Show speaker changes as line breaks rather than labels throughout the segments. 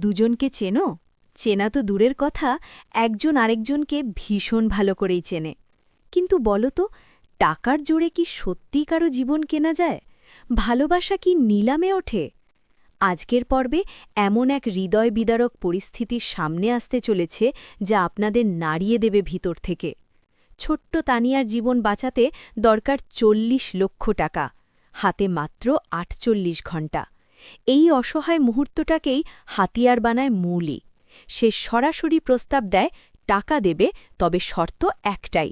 দুজনকে চেনো? চেনা তো দূরের কথা, একজন আরেকজনকে ভীষণ ভালো করেই চেনে। কিন্তু বলো তো, টাকার জোরে কি সত্যিই কারো জীবন কেনা যায়? ভালোবাসা কি নিলামে ওঠে? আজকের পর্বে এমন এক হৃদয় বিদারক পরিস্থিতির সামনে আসতে চলেছে যা আপনাদের নাড়িয়ে দেবে ভিতর থেকে। ছোট্ট তানিয়ার জীবন বাঁচাতে দরকার ৪০ লক্ষ টাকা, হাতে মাত্র ৪৮ ঘণ্টা। এই অসহায় মুহূর্তটাকেই হাতিয়ার বানায় মৌলি। সে সরাসরি প্রস্তাব দেয় টাকা দেবে, তবে শর্ত একটাই,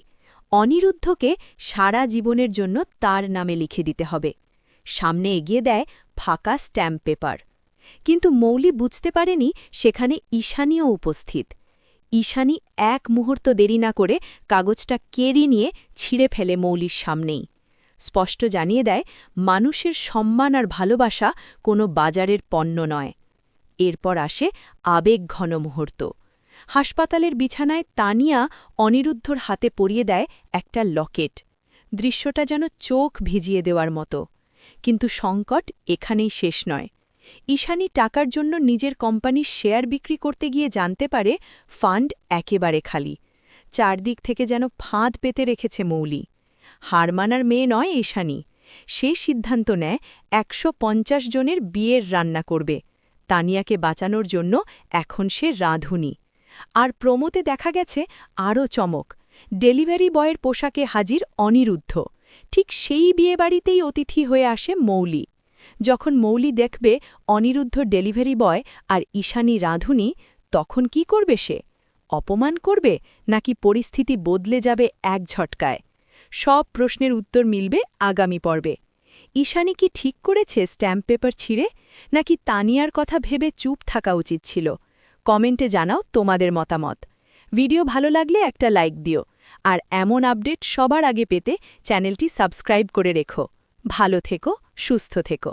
অনিরুদ্ধকে সারা জীবনের জন্য তার নামে লিখে দিতে হবে। সামনে এগিয়ে দেয় ফাঁকা স্ট্যাম্প পেপার। কিন্তু মৌলি বুঝতে পারেনি সেখানে ঈশানীও উপস্থিত। ঈশানী এক মুহূর্ত দেরি না করে কাগজটা কেড়ে নিয়ে ছিঁড়ে ফেলে মৌলির সামনেই। স্পষ্ট জানিয়ে দেয়, মানুষের সম্মান আর ভালোবাসা কোনো বাজারের পণ্য নয়। এরপর আসে আবেগঘন মুহূর্ত। হাসপাতালের বিছানায় তানিয়া অনিরুদ্ধর হাতে পরিয়ে দেয় একটা লকেট। দৃশ্যটা যেন চোখ ভিজিয়ে দেওয়ার মতো। কিন্তু সংকট এখানেই শেষ নয়। ঈশানী টাকার জন্য নিজের কোম্পানির শেয়ার বিক্রি করতে গিয়ে জানতে পারে ফান্ড একেবারে খালি। চারদিক থেকে যেন ফাঁদ পেতে রেখেছে মৌলি। হার মানার মেয়ে নয় ঈশানী। সে সিদ্ধান্ত নেয় ১৫০ জনের বিয়ের রান্না করবে। তানিয়াকে বাঁচানোর জন্য এখন সে রাঁধুনি। আর প্রমোতে দেখা গেছে আরও চমক। ডেলিভারি বয়ের পোশাকে হাজির অনিরুদ্ধ। ঠিক সেই বিয়েবাড়িতেই অতিথি হয়ে আসে মৌলি। যখন মৌলি দেখবে অনিরুদ্ধ ডেলিভারি বয় আর ঈশানী রাঁধুনি, তখন কি করবে সে? অপমান করবে, নাকি পরিস্থিতি বদলে যাবে এক ঝটকায়? সব প্রশ্নের উত্তর মিলবে আগামী পর্বে। ঈশানী কি ঠিক করেছে স্ট্যাম্প পেপার ছিঁড়ে, নাকি তানিয়ার কথা ভেবে চুপ থাকা উচিত ছিল? কমেন্টে জানাও তোমাদের মতামত। ভিডিও ভালো লাগলে একটা লাইক দিও। আর এমন আপডেট সবার আগে পেতে চ্যানেলটি সাবস্ক্রাইব করে রেখো। ভালো থেকো, সুস্থ থেকো।